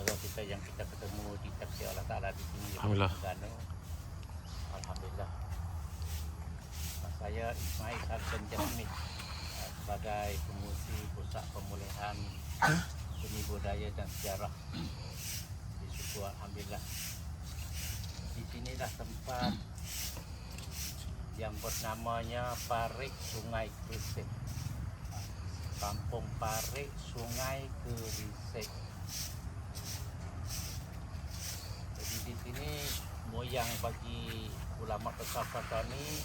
saudara kita yang kita ketemu di tafsir Allah Ta'ala di sini. Alhamdulillah. Alhamdulillah. Saya Ismail Hassan Jasmine sebagai pengurusi pusat pemulihan seni budaya dan sejarah di suku. Alhamdulillah. Di sinilah tempat yang bernamanya Parik Sungai Kerisik. Kampung Parik Sungai Kerisik. Jadi di sini moyang bagi ulama besar Fatani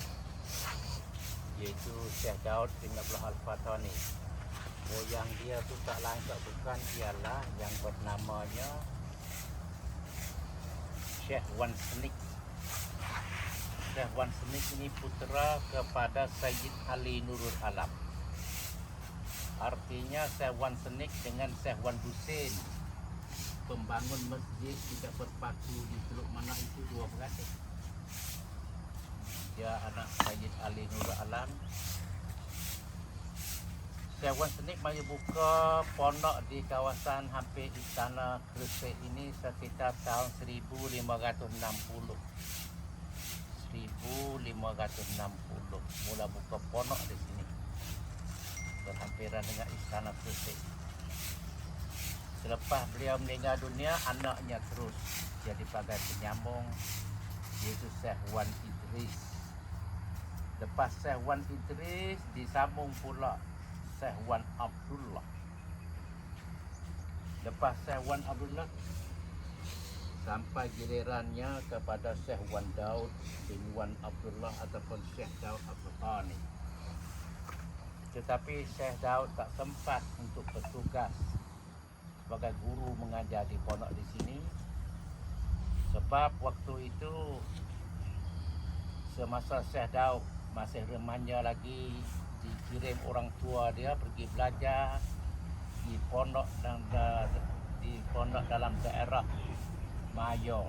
iaitu Syekh Daud bin Abdullah Al-Fatani. Moyang dia tu tak lain tak bukan ialah yang bernamanya Syekh Wan Senik. Syekh Wan Senik ini putera kepada Sayyid Ali Nurul Alam. Artinya Syekh Wan Senik dengan Syekh Wan Husin, pembangun masjid tidak berpaku di Teluk Manak itu dua beradik. Dia anak Sayyid Ali Nurul Alam. Syekh Wan Senik mari buka pondok di kawasan hampir Istana Kerisik ini sekitar tahun 1560. 1560 mula buka pondok di sini, berhampiran dengan Istana Kerisik. Selepas beliau meninggal dunia, anaknya terus jadi pagar penyambung, iaitu Syekh Wan Idris. Lepas Syekh Wan Idris disambung pula Syekh Wan Abdullah. Lepas Syekh Wan Abdullah sampai gilirannya kepada Syekh Wan Daud bin Wan Abdullah ataupun Syekh Daud Al-Fatani. Tetapi Syekh Daud tak sempat untuk bertugas sebagai guru mengajar di pondok di sini, sebab waktu itu semasa Syekh Daud masih remaja lagi, dikirim orang tua dia pergi belajar di pondok dalam daerah Mayo,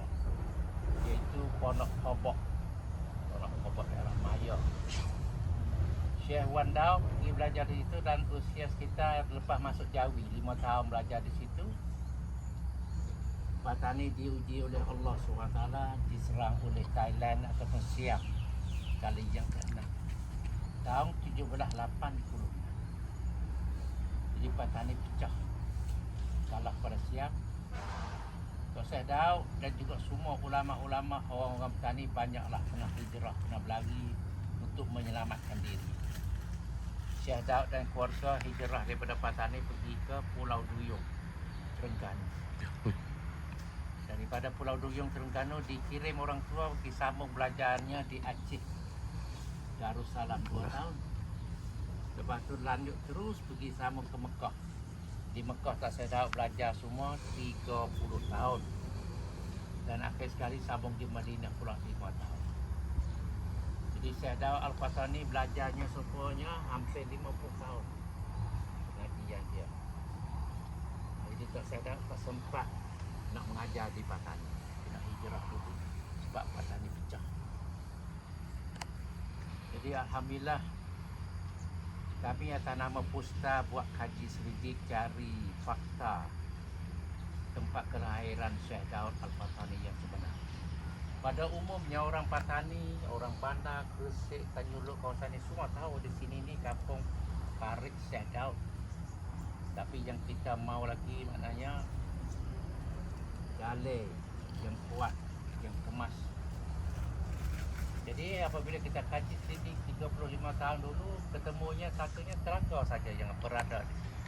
iaitu Pondok Kobok. Pondok Kobok daerah Mayo. Syekh Wan Daud pergi belajar di situ dan usia sekitar lepas masuk Jawi, 5 tahun belajar di situ. Fatani diuji oleh Allah SWT, diserang oleh Thailand ataupun Siam kali yang ke-6 tahun 1780. Jadi Fatani pecah, kalah pada Siam. Syekh Daud dan juga semua ulama-ulama, orang-orang petani banyaklah kena hijrah, kena berlari untuk menyelamatkan diri. Syekh Daud dan keluarga hijrah daripada Patani pergi ke Pulau Duyung, Terengganu. Daripada Pulau Duyung, Terengganu dikirim orang tua pergi sambung belajarnya di Aceh, Darussalam 2 tahun. Lepas tu lanjut terus pergi sambung ke Mekah. Di Mekah tak Syekh Daud belajar semua 30 tahun. Dan akhir sekali sambung di Madinah pula 5 tahun. Jadi Syekh Daud Al-Fatani belajarnya semuanya hampir 50 tahun pengajian dia. Jadi tak Syekh Daud tak sempat nak mengajar di Patani, dia nak hijrah dulu sebab Patani pecah. Jadi Alhamdulillah kami atas nama Pusta buat kaji selidik cari fakta tempat kelahiran Syekh Daud Al-Fatani yang sebenar. Pada umumnya orang Patani, orang Bandar, Kerisik, Tanyuluk, kawasan ini semua tahu di sini ni kampung Parik Syekh Daud. Tapi yang kita mau lagi maknanya dalil yang kuat, yang kemas. Jadi apabila kita kaji selidik 35 tahun dulu, ketemunya satunya telaga saja yang berada di sini.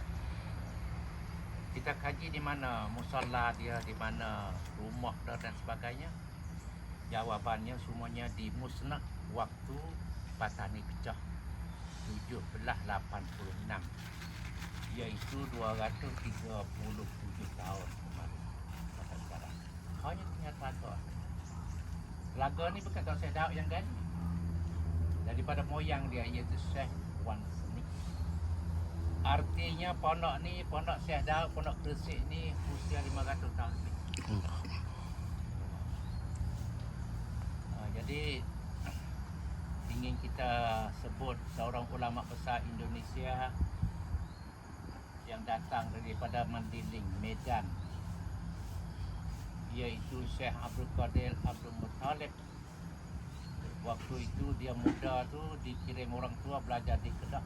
Kita kaji di mana musalla dia, di mana rumah dia dan sebagainya. Jawabannya semuanya di musnad waktu Patani pecah 1786, iaitu 237 tahun kemarin. Sampai sekarang hanya tinggal telaga. Telaga ni bukan tak Syekh Daud yang ganti, daripada moyang dia, iaitu Syekh Wan Senik. Artinya pondok ni, pondok Syekh Daud, pondok Kerisik ni usia 500 tahun lebih. Jadi ingin kita sebut seorang ulama besar Indonesia yang datang daripada Mandiling, Medan, iaitu Syekh Abdul Qadir Abdul Muttalib. Waktu itu dia muda tu dikirim orang tua belajar di Kedah.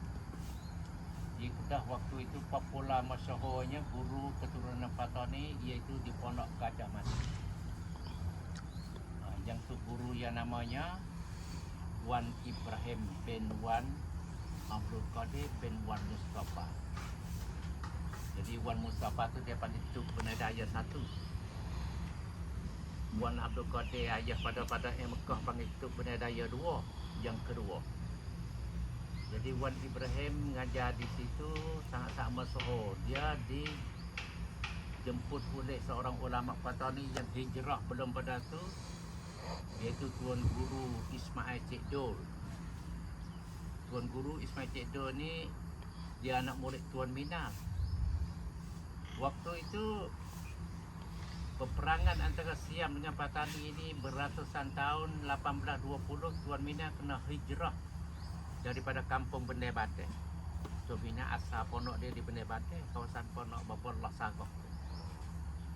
Di Kedah waktu itu popular masyhurnya guru keturunan Patani iaitu di Pondok Gajah Mati. Yang tu guru yang namanya Wan Ibrahim bin Wan Abdul Qadir bin Wan Mustafa. Jadi Wan Mustafa tu dia panggil tu bernada ayah satu. Wan Abdul Qadir ayah pada yang Mekah panggil tu bernada ayah dua. Yang kedua. Jadi Wan Ibrahim mengajar di situ sangat-sangat masyhur. Dia dijemput oleh seorang ulama Patani yang hijrah belum pada tu, iaitu Tuan Guru Ismail Cik Dol. Tuan Guru Ismail Cik Dol ni dia anak murid Tuan Minal. Waktu itu peperangan antara Siam dengan Patani ini beratusan tahun 1820. Tuan Minal kena hijrah daripada kampung Bendai Badai. Tuan Minal asal pondok dia di Bendai Badai, kawasan pondok Babollah Sagoh.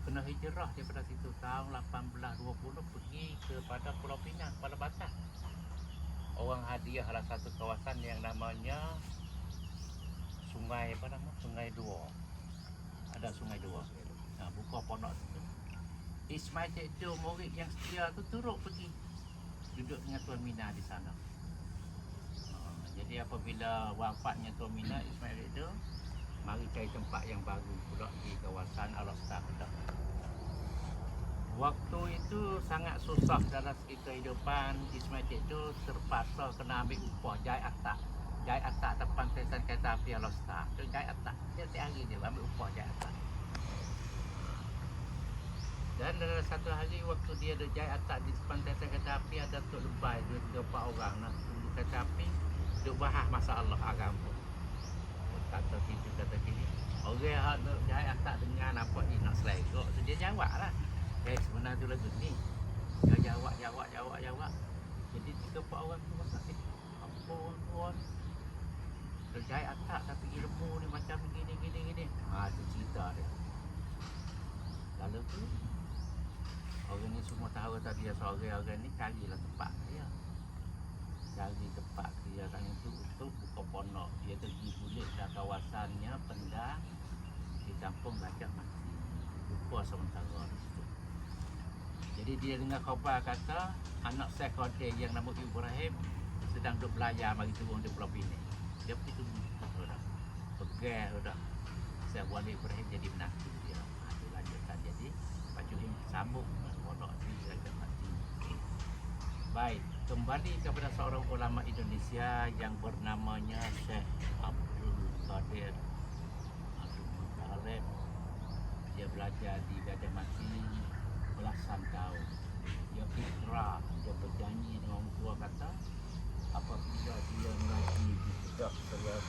Kena hijrah daripada situ tahun 1820 pergi kepada Pulau Pinang, Kuala Batam. Orang hadiah lah satu kawasan yang namanya Sungai Sungai Dua. Ada Sungai Dua. Nah, buka pondok situ. Ismail Cik Dol murid yang setia tu turut pergi duduk dengan Tuan Minal di sana. Jadi apabila wafatnya Tuan Minal, Ismail Cik Dol mari cari tempat yang baru pula di kawasan Al-Astar Kedah. Waktu itu sangat susah dalam kehidupan. Ismail Cik Dol terpaksa kena ambil upah jahit atap. Jahit atap depan stesen kereta api Al-Astar. Itu jahit atap. Setiap hari dia ambil upah jahit atap. Dan dalam satu hari waktu dia ada jahit atap di depan stesen kereta api, ada Tok Lebai 2-3 orang nak tunggu kereta api. Dia bahas masalah agama. Kata kiri, kata kiri. Orang nak jahit atap dengan apa ni nak selekok. So dia jawab lah. Sebenarnya tu lagu ni. Dia jawab. Jadi 3-4 orang tu masak apa dia jahit atap tapi ilmu ni macam gini. Tu cerita dia. Lalu tu orang ni semua tahu tadi dia seorang ni carilah tempat dia. Cari tempat dia orang itu untuk buka pondok. Dia pergi bulik dah kawasannya Pendang di kampung Gajah Mati. Buka sementara di situ. Jadi dia dengar khabar kata anak Syekh Qadir yang nama Ibrahim sedang duduk belayar mari turun di Pulau Pinang. Dia pergi tunggu sudah. Pegang sudah. Syekh Wali Ibrahim jadi menantu dia. Itu lanjutkan jadi Pak Juhim sambung dengan pondok di Gajah Mati. Baik, kembali kepada seorang ulama Indonesia yang bernamanya Syekh Abdul Qadir Abdul Muttalib. Dia belajar di Gajah Mati belasan tahun. Dia ikrar, dia berjanji dengan orang tua kata apabila dia mengaji di Kedah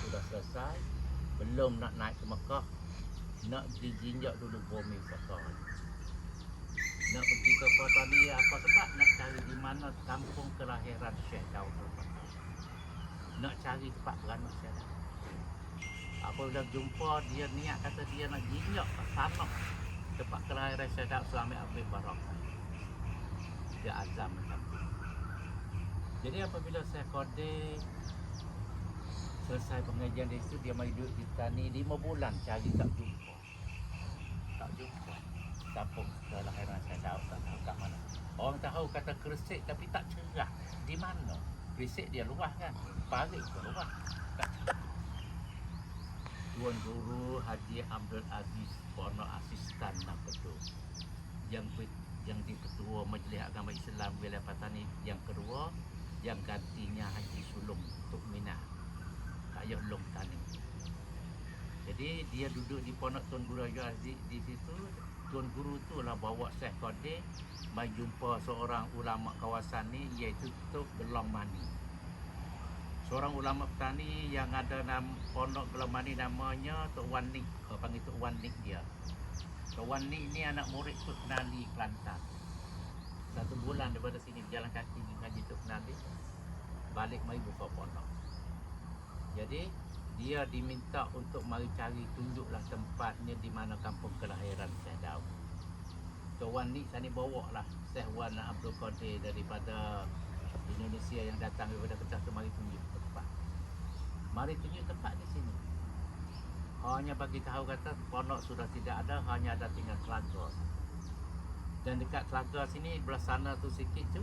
sudah selesai, belum nak naik ke Mekah, nak dijinjak dulu bumi Patani. Nak pergi ke Patani apa sebab? Nak cari di mana kampung kelahiran Syekh Daud Al-Fatani. Nak cari tempat beranak Syekh Daud. Apabila jumpa, dia niat kata dia nak jinjak ke sana tempat kelahiran Syekh Daud Sulaiman Abdul Barak. Dia azam macam tu. Jadi apabila Syekh Qadir selesai pengajian di situ, dia mari duduk di Tani 5 bulan cari tak jumpa. Kampung kelahiran Syekh Daud tak tahu kat mana. Orang tahu kata Gresik tapi tak cerah. Di mana? Gresik dia luas kan. Parit pun luas. Tak cerah. Tuan Guru Haji Abdul Aziz Pondok Asistan Napedu yang di ketua Majlis Agama Islam Wilayah Patani yang kedua, yang gantinya Haji Sulung Tok Minal Kayah Long Tani. Jadi dia duduk di pondok Tuan Guru Aziz di situ. Tuan Guru tu lah bawa Syekh Qadir mai jumpa seorang ulama kawasan ni iaitu Tok Gelong Mani. Seorang ulama petani yang ada nama pondok Gelong Mani namanya Tok Wanik. Panggil Tok Wanik dia. Tok Wanik ni anak murid Tok Nali Kelantan. 1 bulan daripada sini berjalan kaki ngaji Tok Nali, balik mari buka pondok. Jadi dia diminta untuk mari cari tunjuklah tempatnya di mana kampung kelahiran Syekh Daud. Kawan ni sana bawa lah Syekh Wan Abdul Qadir daripada Indonesia yang datang daripada Kedah tu, mari tunjuk tempat. Mari tunjuk tempat di sini. Hanya bagi tahu kata pondok sudah tidak ada, hanya ada tinggal telaga. Dan dekat telaga sini belah sana tu sikit tu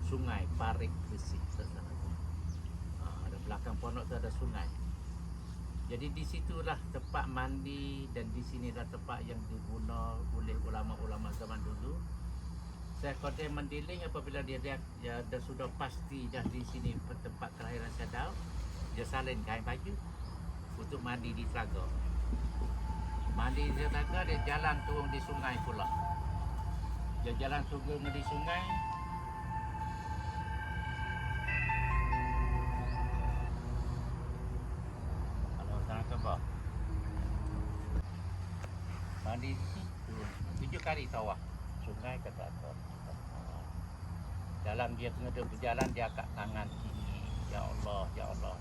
sungai Parik Gresik sana tu. Ada belakang pondok tu ada sungai. Jadi di situlah tempat mandi dan di sinilah tempat yang diguna oleh ulama-ulama zaman dulu. Saya Qadir mendiling apabila dia dah sudah pasti dah di sini tempat kelahiran Syekh Daud, dia salin kain baju untuk mandi di telaga. Mandi di telaga, dia jalan turun di sungai pula. Dia jalan turun di sungai. Kalau sana ke bawah. Mandi di situ 7 kali tawaf sungai ke telaga. Dalam dia tengah berjalan, dia angkat tangan kiri, ya Allah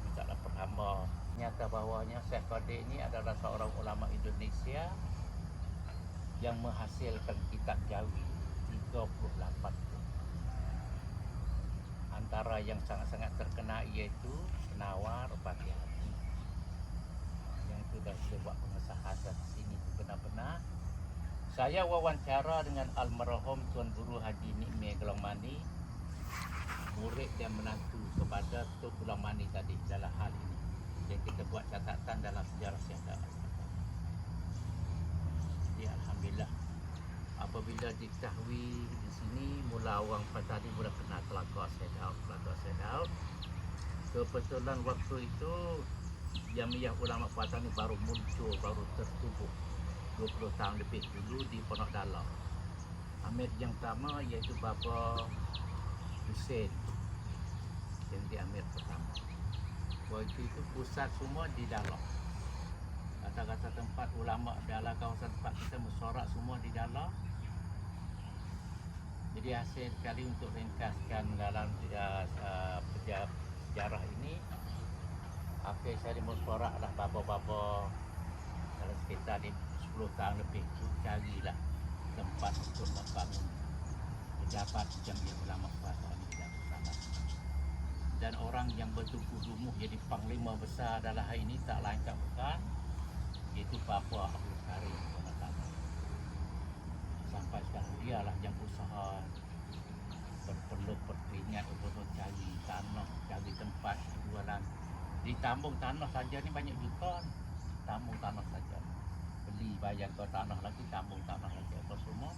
mintalah perhamba. Nyata bahawanya Syekh Qadir ini adalah seorang ulama Indonesia yang menghasilkan kitab Jawi 38. Antara yang sangat-sangat terkenal iaitu Penawar Bagi Hati, yang sudah buat pengesahan di sini benar-benar. Saya wawancara dengan almarhum Tuan Guru Haji Nikmeh Gelongmani, murid dan menantu kepada Tok Gelongmani tadi dalam hal ini. Yang kita buat catatan dalam sejarah Syekh Daud. Jadi alhamdulillah apabila diketahui di sini mula orang Patani mula kenal telaga Syekh Daud. Kebetulan waktu itu Jamiah Ulama Patani baru muncul, baru tertubuh 20 tahun lebih dulu di Pondok Dalam. Amir yang pertama iaitu Baba Hussein yang di Amir pertama. Waktu itu pusat semua di Dalam. Kata-kata tempat ulama dalam kawasan tempat kita musyawarah semua di Dalam. Jadi hasil sekali untuk ringkaskan dalam sejarah ini, akhir saya di musyawarah adalah baba-baba dalam sekitar 10 tahun lebih tu carilah tempat untuk membangun pejabat Jamiah Ulama Patani di Darussalam. Dan orang yang bertubuh lumuh jadi panglima besar dalam hal ini tak lain tak bukan iaitu Bapa Abdul Karim Bonatama. Sampai sekarang dialah yang usaha berpeluh berkeringat untuk cari tanah, cari tempat jualan. Di tambung tanah saja ni banyak juta. Tambung tanah saja. Beli bayar ke tanah lagi, tambung tanah lagi apa semua.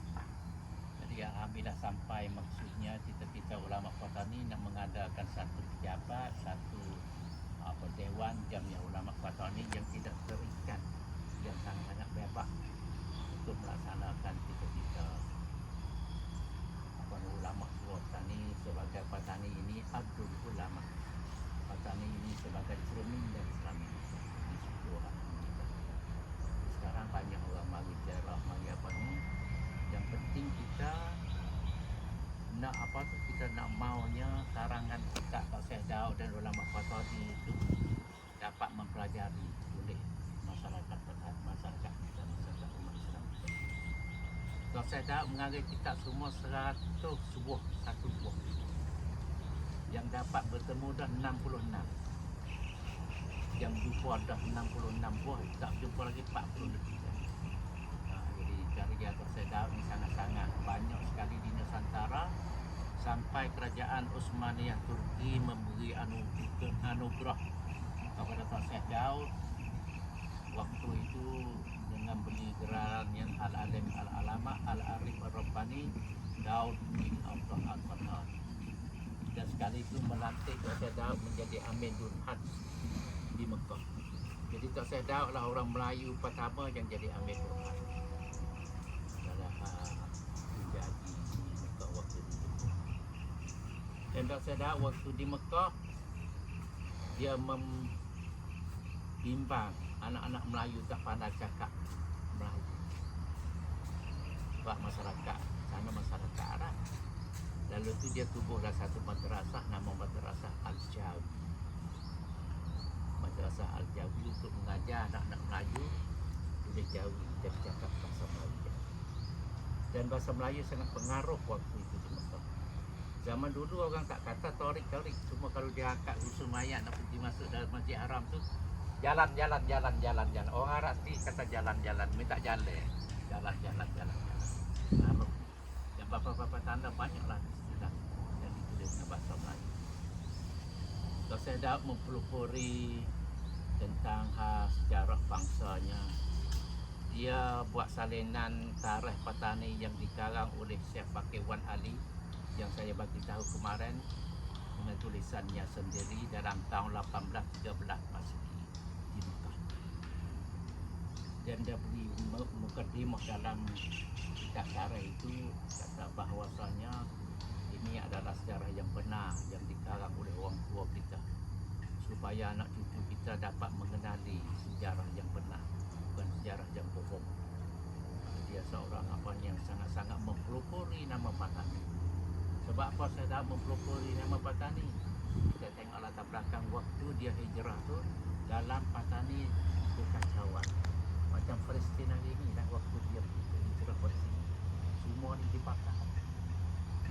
Jadi alhamdulillah sampai maksudnya kita ulama Patani nak mengadakan satu pejabat, satu dewan Jamiah Ulama Patani yang tidak terikat, yang sangat-sangat bebas untuk melaksanakan kita ulama Patani. Sebagai Patani ini Abdul Ulama Patani ini sebagai cermin dan Islam di situ. Sekarang banyak orang mari jarah, mari apa ni. Yang penting kita nak apa tu, kita nak maunya karangan kitab Syekh Daud dan ulama Patani itu dapat mempelajari oleh masyarakat kita, masyarakat umat Islam. Syekh Daud mengarang kitab semua 100 buah, satu buah. Yang dapat bertemu dah 66. Yang jumpa dah 66 buah, tak jumpa lagi 40 lebih. Jadi karya Syekh Daud ni sangat-sangat banyak sekali di Nusantara. Sampai kerajaan Utsmaniyah Turki memberi anugerah kepada Syekh Daud waktu itu dengan beli geran yang Al-Alim Al-Alama Al-Arif Ar-Rabbani Daud bin Abdullah Al-Fatah. Dan sekali itu melantik Syekh Daud menjadi Amirul Hajj di Mekah. Jadi Syekh Daud lah orang Melayu pertama yang jadi Amirul Hajj. Dan Syekh Daud waktu di Mekah dia membimbang anak-anak Melayu tak pandai cakap Melayu. Sebab masyarakat sana masyarakat Arab. Lalu tu dia tubuhlah satu madrasah nama Madrasah Al-Jawi. Madrasah Al-Jawi untuk mengajar anak-anak Melayu boleh Jawi dan cakap bahasa Melayu. Dan Dan bahasa Melayu sangat pengaruh waktu itu di Mekah. Zaman dulu orang tak kata torik, cuma kalau dia angkat usul mayat nak pergi masuk dalam Masjid Haram tu jalan. Orang Arab sendiri kata jalan, minta jalan. Jalan. Pengaruh. Dan bapa-bapa tanda banyaklah istilah yang ditulis dengan bahasa Melayu. Kalau saya dah mempelopori tentang sejarah bangsanya, dia buat salinan tarikh Patani yang dikarang oleh Syekh Fakih Wan Ali yang saya bagi tahu kemarin dengan tulisannya sendiri dalam tahun 1813 Masehi di Mekah. Dan dia beri mukadimah dalam kitab tarikh itu, kata bahawasanya ini adalah sejarah yang benar yang dikarang oleh orang tua kita supaya anak cucu kita dapat mengenali sejarah yang benar, bukan sejarah yang bohong. Dia seorang yang sangat-sangat mempelopori nama Patani. Sebab apa saya dah mempelopori nama Patani? Kita tengok latar belakang waktu dia hijrah tu, dalam Patani kekacauan. Macam Palestin hari ni lah, waktu dia hijrah ke sini, semua ni dibakar.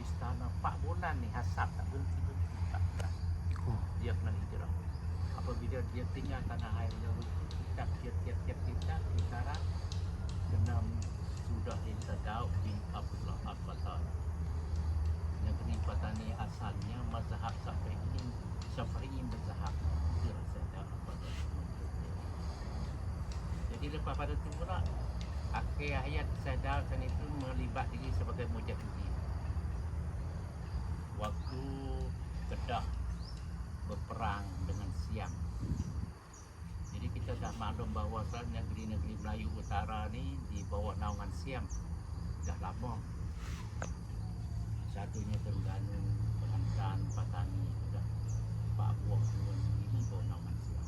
Istana 4 bulan ni hasap tak berhenti. Dia kena hijrah. Apabila dia tinggal tanah air dia tiap-tiap kitab sekarang kena sudah Daud bin Abdullah Al-Fatah. Negeri Patani asalnya mazhab Syafi'i mazhab. Dia Sayyidina Al-Fatah. Jadi lepas pada tu pula akhir hayat Sayyidina Al itu melibat diri sebagai mujahidin. Waktu Kedah berperang dengan Siam. Jadi kita dah maklum bahawa negeri-negeri Melayu Utara ni di bawah naungan Siam dah lama. Satunya Terengganu, Kelantan, Patani, sudah 4 buah negeri ini bawah naungan Siam.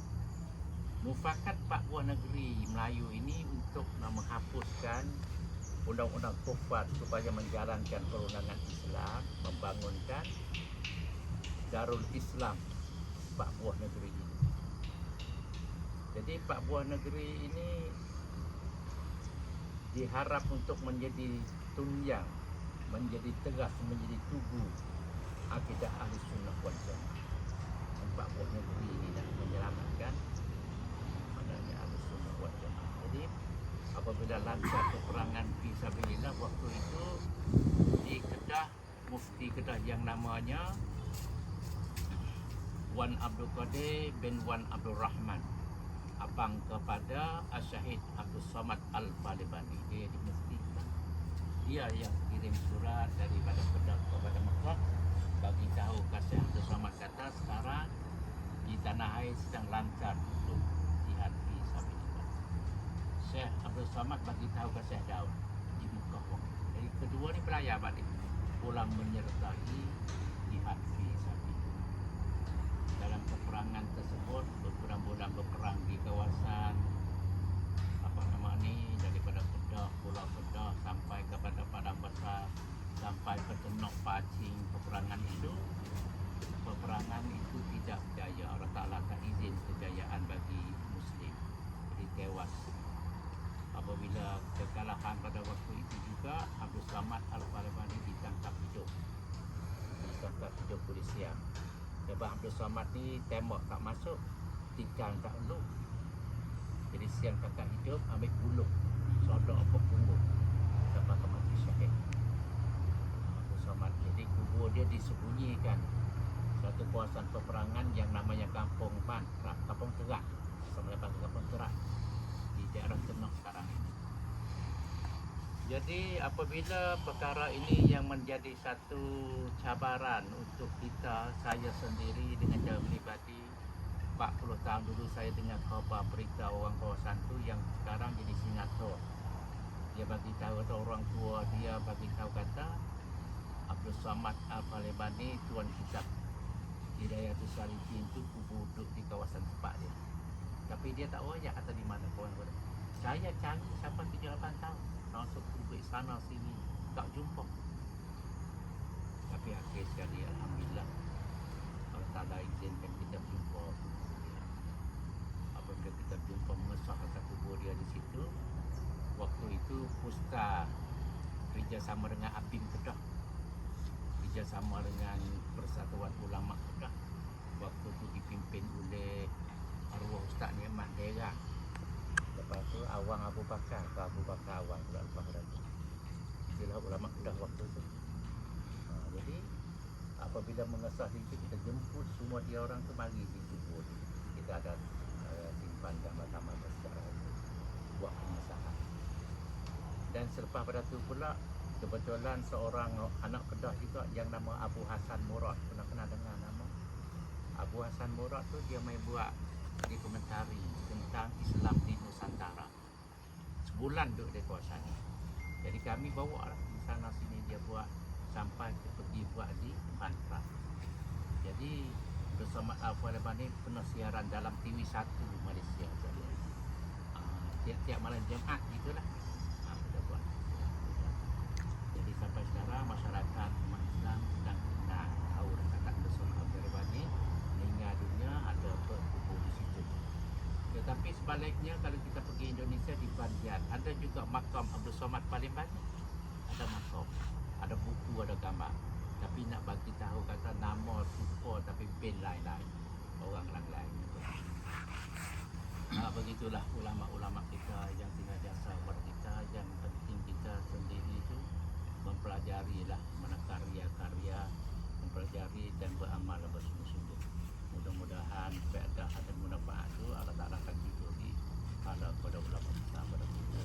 Mufakat 4 buah negeri Melayu ini untuk menghapuskan undang-undang kufar supaya menjalankan perundangan Islam, membangunkan Darul Islam 4 buah negeri ini. Jadi 4 buah negeri ini diharap untuk menjadi tunjang, menjadi tegas, menjadi tugu akidah Ahli Sunnah wal Jamaah. 4 buah negeri ini dah menyelamatkan maknanya Ahli Sunnah wal Jamaah. Jadi apabila lancar peperangan fisabilillah waktu itu di Kedah, Mufti Kedah yang namanya Wan Abdul Qadir bin Wan Abdul Rahman, abang kepada Syahid Abdul Samad Al-Balibani, dia di Mufti Kedah. Dia yang kirim surat daripada Kedah kepada Mekah bagi tahu ke Syekh Abdul Samad, kata sekarang di tanah air sedang lancar untuk jihad fisabilillah. Syekh Abdul Samad bagi tahu ke Syekh Daud di Mekah. Jadi kedua ni belayar balik pulang menyertai jihad fisabilillah. Dalam peperangan tersebut berbulan-bulan berperang di kawasan daripada Kedah, Pulau Kedah sampai kepada Padang Besar, sampai ke Tenok Pacing. Peperangan itu tidak berjaya. Allah Ta'ala tak izin kejayaan bagi Muslim, jadi tewas. Apabila kekalahan pada waktu itu juga, Abdul Samad Al-Balibani ditangkap hidup oleh Siam. Sebab Abdul Samad ni tembak tak masuk, tikam tak elok. Jadi Siam tangkap hidup, ambil buluh, sodok apa punggung sampai ke mati syahid. Abdul Samad, jadi kubur dia disembunyikan satu kawasan peperangan yang namanya Kampung Terak, sama lepas Kampung Terak di daerah Tenok sekarang ini. Jadi apabila perkara ini yang menjadi satu cabaran untuk kita, saya sendiri dengan cara pribadi, 40 tahun dulu saya dengar khabar berita orang kawasan tu yang sekarang jadi senator. Dia bagi tahu, atau orang tua dia bagi tahu, kata Abdul Samad Al-Balibani tuan kitab Hidayatul Salihin tu duduk di kawasan tempat dia. Tapi dia tak wayak kata di mana kawan-kawan. Saya cari sampai 7-8 tahun, masuk kubik sana sini, tak jumpa. Tapi akhir sekali alhamdulillah Allah Ta'ala izinkan kita jumpa. Apabila kita jumpa mengesah kata kubur dia di situ, waktu itu Puska kerjasama dengan APIM Kedah, kerjasama dengan Persatuan Ulama Kedah. Waktu tu dipimpin oleh arwah Ustaz Nikmat Dera. Lepas tu Awang Abu Bakar, Abu Bakar Awang pula lepas tu. Itulah ulama Kedah waktu tu. Jadi apabila mengesah itu, kita jemput semua dia orang tu mari di kubur. Kita ada simpan gambar-gambar sejarah itu, buat pengesahan. Dan selepas pada tu pula, kebetulan seorang anak Kedah juga yang nama Abu Hasan Murad. Pernah dengar nama? Abu Hasan Murad tu dia main buat dokumentari tentang Islam di Nusantara. Sebulan duduk di kawasan ni. Jadi kami bawa lah di sana sini dia buat sampai pergi buat di Pantrak. Jadi bersama Al-Fuad Al-Bani pernah siaran dalam TV1 Malaysia. Tiap-tiap malam Jumaat gitulah. Kita buat. Jadi sampai sekarang masyarakat umat Islam sedang nak tahu dah kata bersama Al-Fuad Al-Bani meninggal dunia ada berkubur di situ. Tetapi sebaliknya kalau kita pergi Indonesia di Banjar ada juga makam Abdul Somad paling banyak. Ada makam, ada buku, ada gambar. Tapi nak bagi tahu kata nama rupa tapi bin lain-lain, orang lain-lain. Begitulah ulama-ulama kita yang tinggal jasa kepada kita. Yang penting kita sendiri itu mempelajarilah mana karya-karya, mempelajari dan beramal bersungguh-sungguh. Mudah-mudahan faedah dan manfaat itu Allah Taala akan diberi pada ulama kita pada kita.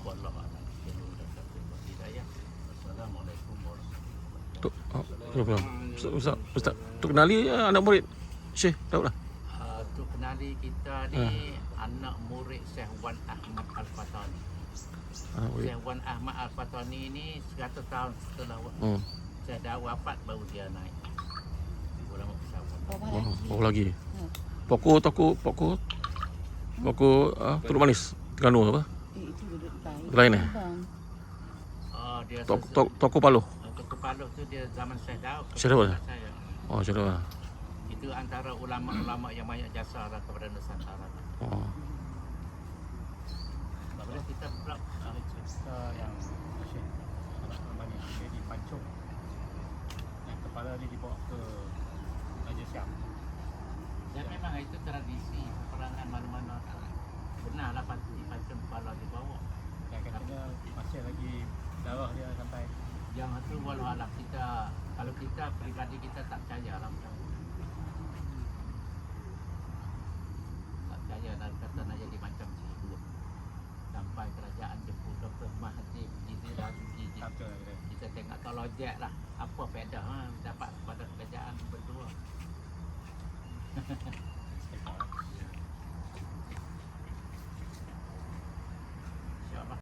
Wallahu a'lam bishawab. Hidayah. Assalamualaikum warahmatullahi wabarakatuh. Ustaz, tu kenali anak murid Syekh Daud lah. Tu kenali kita ni anak murid Syekh Wan Ahmad Al-Fatani. Syekh Wan Ahmad Al-Fatani ni 100 tahun setelah Syekh Daud wafat baru dia naik. Ulama pesawat. Oh lagi. Pokok Teluk Manis, Terengganu apa? Itu duduk Lain eh? Dia Toko Paloh. Toko Paloh tu dia zaman Syekh Daud. Syekh Daud? Saya. Oh, Syekh Daud. Itu antara ulama-ulama yang banyak jasa lah kepada Nusantara. Oh. Boleh kita pula cerita yang Syekh Al-Bani dia di Pancung. Yang kepala dia dibawa ke Raja Syam. dan memang itu tradisi peperangan mana-mana benarlah di Pancung kepala dibawa. Yang katanya masih lagi darah dia sampai. Yang itu walau alam kita, kalau kita pribadi kita tak percaya lah macam tu. Tak percaya dan kata nak jadi macam tu. Sampai kerajaan jemput Dr. Mahathir Mohamad kita tengok kalau jet lah apa faedah dapat pada kerajaan berdua.